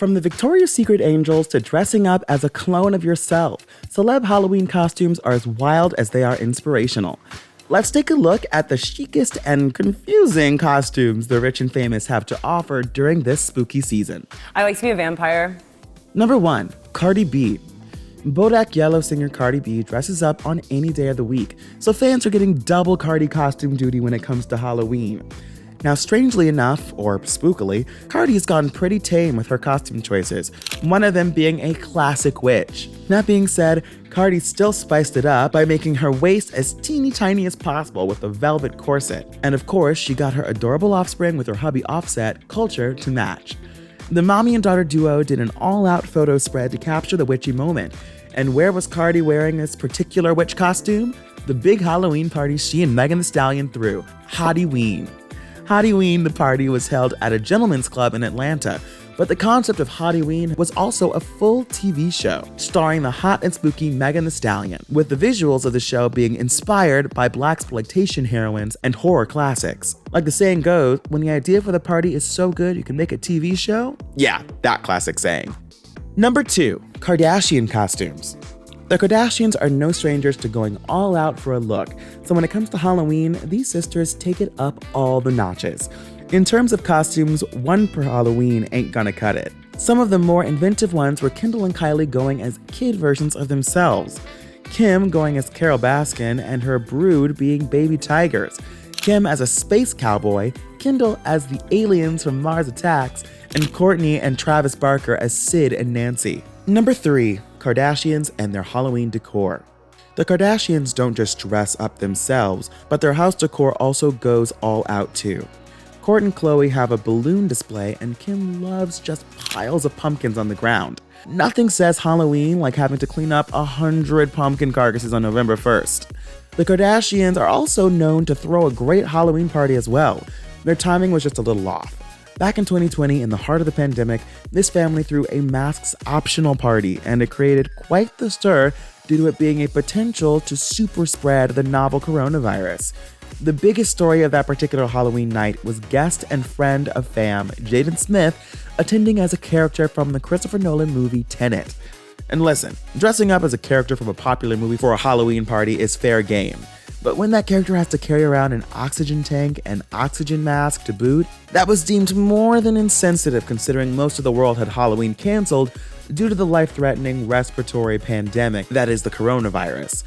From the Victoria's Secret angels to dressing up as a clone of yourself, celeb Halloween costumes are as wild as they are inspirational. Let's take a look at the chicest and confusing costumes the rich and famous have to offer during this spooky season. I like to be a vampire. Number 1. Cardi B. Bodak Yellow singer Cardi B dresses up on any day of the week, so fans are getting double Cardi costume duty when it comes to Halloween. Now, strangely enough, or spookily, Cardi has gone pretty tame with her costume choices, one of them being a classic witch. That being said, Cardi still spiced it up by making her waist as teeny tiny as possible with a velvet corset. And of course, she got her adorable offspring with her hubby Offset, Culture, to match. The mommy and daughter duo did an all-out photo spread to capture the witchy moment. And where was Cardi wearing this particular witch costume? The big Halloween party she and Megan Thee Stallion threw, Halloween. Halloween, the party was held at a gentleman's club in Atlanta, but the concept of Halloween was also a full TV show starring the hot and spooky Megan Thee Stallion, with the visuals of the show being inspired by blaxploitation heroines and horror classics. Like the saying goes, when the idea for the party is so good you can make a TV show? Yeah, that classic saying. Number 2. Kardashian costumes. The Kardashians are no strangers to going all out for a look, so when it comes to Halloween, these sisters take it up all the notches. In terms of costumes, one per Halloween ain't gonna cut it. Some of the more inventive ones were Kendall and Kylie going as kid versions of themselves, Kim going as Carol Baskin and her brood being baby tigers, Kim as a space cowboy, Kendall as the aliens from Mars Attacks, and Courtney and Travis Barker as Sid and Nancy. Number 3. Kardashians and their Halloween decor. The Kardashians don't just dress up themselves, but their house decor also goes all out too. Kourt and Khloe have a balloon display, and Kim loves just piles of pumpkins on the ground. Nothing says Halloween like having to clean up 100 pumpkin carcasses on November 1st. The Kardashians are also known to throw a great Halloween party as well. Their timing was just a little off. Back in 2020, in the heart of the pandemic, this family threw a masks-optional party, and it created quite the stir due to it being a potential to super spread the novel coronavirus. The biggest story of that particular Halloween night was guest and friend of fam, Jaden Smith, attending as a character from the Christopher Nolan movie Tenet. And listen, dressing up as a character from a popular movie for a Halloween party is fair game. But when that character has to carry around an oxygen tank and oxygen mask to boot, that was deemed more than insensitive considering most of the world had Halloween canceled due to the life-threatening respiratory pandemic that is the coronavirus.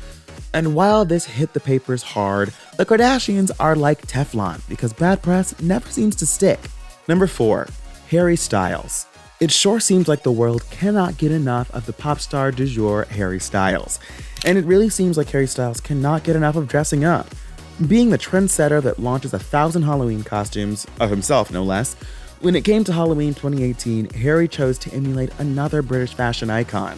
And while this hit the papers hard, the Kardashians are like Teflon because bad press never seems to stick. Number 4. Harry Styles. It sure seems like the world cannot get enough of the pop star du jour, Harry Styles. And it really seems like Harry Styles cannot get enough of dressing up. Being the trendsetter that launches 1,000 Halloween costumes, of himself no less, when it came to Halloween 2018, Harry chose to emulate another British fashion icon.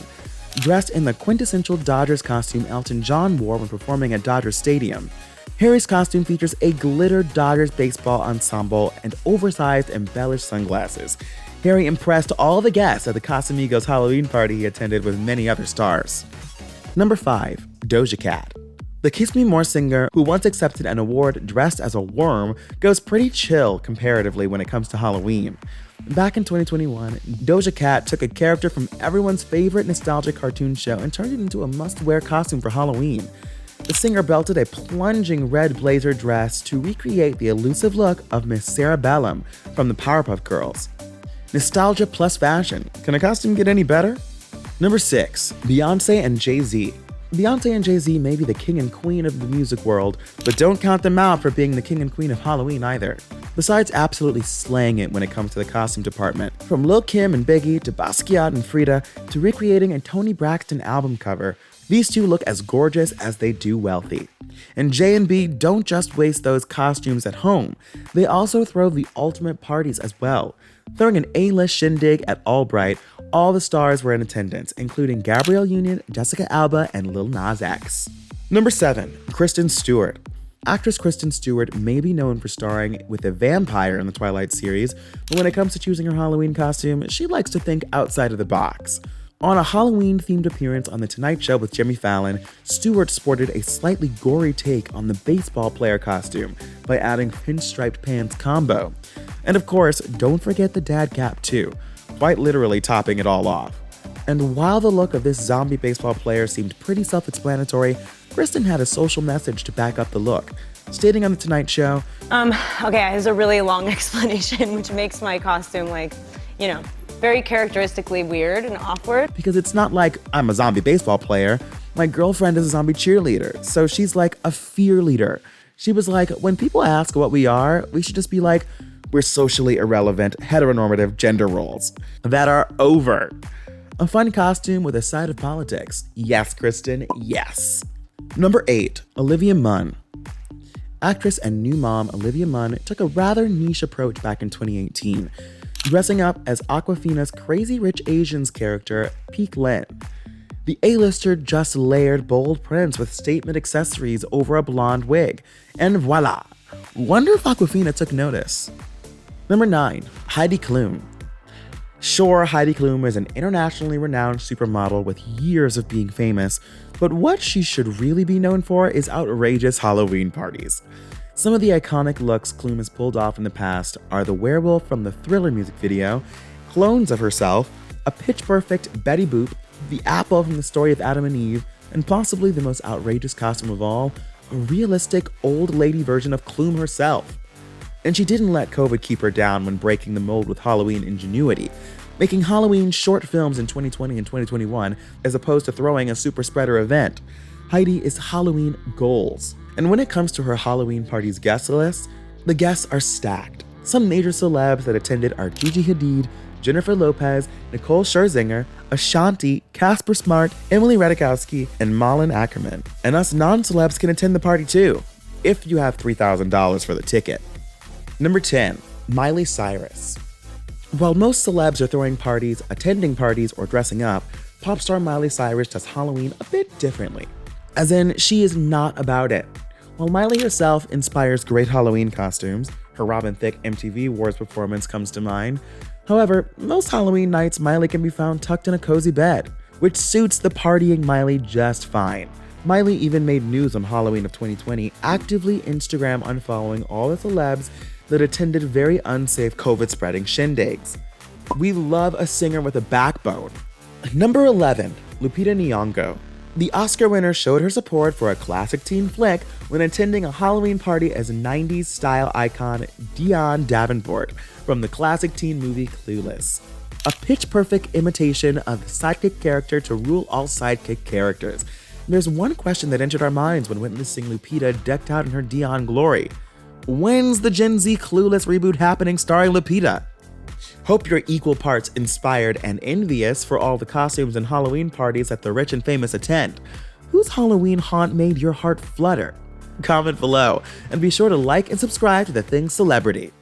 Dressed in the quintessential Dodgers costume Elton John wore when performing at Dodger Stadium, Harry's costume features a glitter Dodgers baseball ensemble and oversized embellished sunglasses. Harry impressed all the guests at the Casamigos Halloween party he attended with many other stars. Number 5. Doja Cat. The Kiss Me More singer, who once accepted an award dressed as a worm, goes pretty chill comparatively when it comes to Halloween. Back in 2021, Doja Cat took a character from everyone's favorite nostalgic cartoon show and turned it into a must-wear costume for Halloween. The singer belted a plunging red blazer dress to recreate the elusive look of Miss Sarah Bellum from the Powerpuff Girls. Nostalgia plus fashion. Can a costume get any better? Number 6. Beyonce and Jay-Z. Beyonce and Jay-Z may be the king and queen of the music world, but don't count them out for being the king and queen of Halloween either. Besides absolutely slaying it when it comes to the costume department, from Lil' Kim and Biggie to Basquiat and Frida to recreating a Toni Braxton album cover, these two look as gorgeous as they do wealthy. And J&B don't just waste those costumes at home, they also throw the ultimate parties as well. Throwing an A-list shindig at Albright, all the stars were in attendance, including Gabrielle Union, Jessica Alba, and Lil Nas X. Number 7. Kristen Stewart. Actress Kristen Stewart may be known for starring with a vampire in the Twilight series, but when it comes to choosing her Halloween costume, she likes to think outside of the box. On a Halloween-themed appearance on The Tonight Show with Jimmy Fallon, Stewart sported a slightly gory take on the baseball player costume by adding pinstriped pants combo. And of course, don't forget the dad cap too. quite literally topping it all off. And while the look of this zombie baseball player seemed pretty self-explanatory, Kristen had a social message to back up the look, stating on The Tonight Show, Okay, there's a really long explanation, which makes my costume very characteristically weird and awkward. because it's not like I'm a zombie baseball player. My girlfriend is a zombie cheerleader, so she's like a fear leader. She was like, when people ask what we are, we should just be like, we're socially irrelevant, heteronormative gender roles that are over. A fun costume with a side of politics. Yes, Kristen, yes. Number 8, Olivia Munn. Actress and new mom Olivia Munn took a rather niche approach back in 2018, dressing up as Awkwafina's Crazy Rich Asians character, Peak Lin. The A-lister just layered bold prints with statement accessories over a blonde wig, and voila! Wonder if Awkwafina took notice. Number 9, Heidi Klum. Sure, Heidi Klum is an internationally renowned supermodel with years of being famous, but what she should really be known for is outrageous Halloween parties. Some of the iconic looks Klum has pulled off in the past are the werewolf from the Thriller music video, clones of herself, a pitch-perfect Betty Boop, the apple from the story of Adam and Eve, and possibly the most outrageous costume of all, a realistic old lady version of Klum herself. And she didn't let COVID keep her down when breaking the mold with Halloween ingenuity, making Halloween short films in 2020 and 2021 as opposed to throwing a super spreader event. Heidi is Halloween goals. And when it comes to her Halloween party's guest list, the guests are stacked. Some major celebs that attended are Gigi Hadid, Jennifer Lopez, Nicole Scherzinger, Ashanti, Casper Smart, Emily Ratajkowski, and Malin Ackerman. And us non-celebs can attend the party too, if you have $3,000 for the ticket. Number 10, Miley Cyrus. While most celebs are throwing parties, attending parties, or dressing up, pop star Miley Cyrus does Halloween a bit differently. As in, she is not about it. While Miley herself inspires great Halloween costumes, her Robin Thicke MTV Awards performance comes to mind. However, most Halloween nights Miley can be found tucked in a cozy bed, which suits the partying Miley just fine. Miley even made news on Halloween of 2020, actively Instagram unfollowing all the celebs that attended very unsafe COVID-spreading shindigs. We love a singer with a backbone. Number 11, Lupita Nyong'o. The Oscar winner showed her support for a classic teen flick when attending a Halloween party as 90s style icon Dion Davenport from the classic teen movie Clueless. A pitch-perfect imitation of the sidekick character to rule all sidekick characters. There's one question that entered our minds when witnessing Lupita decked out in her Dion glory. When's the Gen Z Clueless reboot happening starring Lupita? Hope you're equal parts inspired and envious for all the costumes and Halloween parties that the rich and famous attend. Whose Halloween haunt made your heart flutter? Comment below, and be sure to like and subscribe to The Thing Celebrity.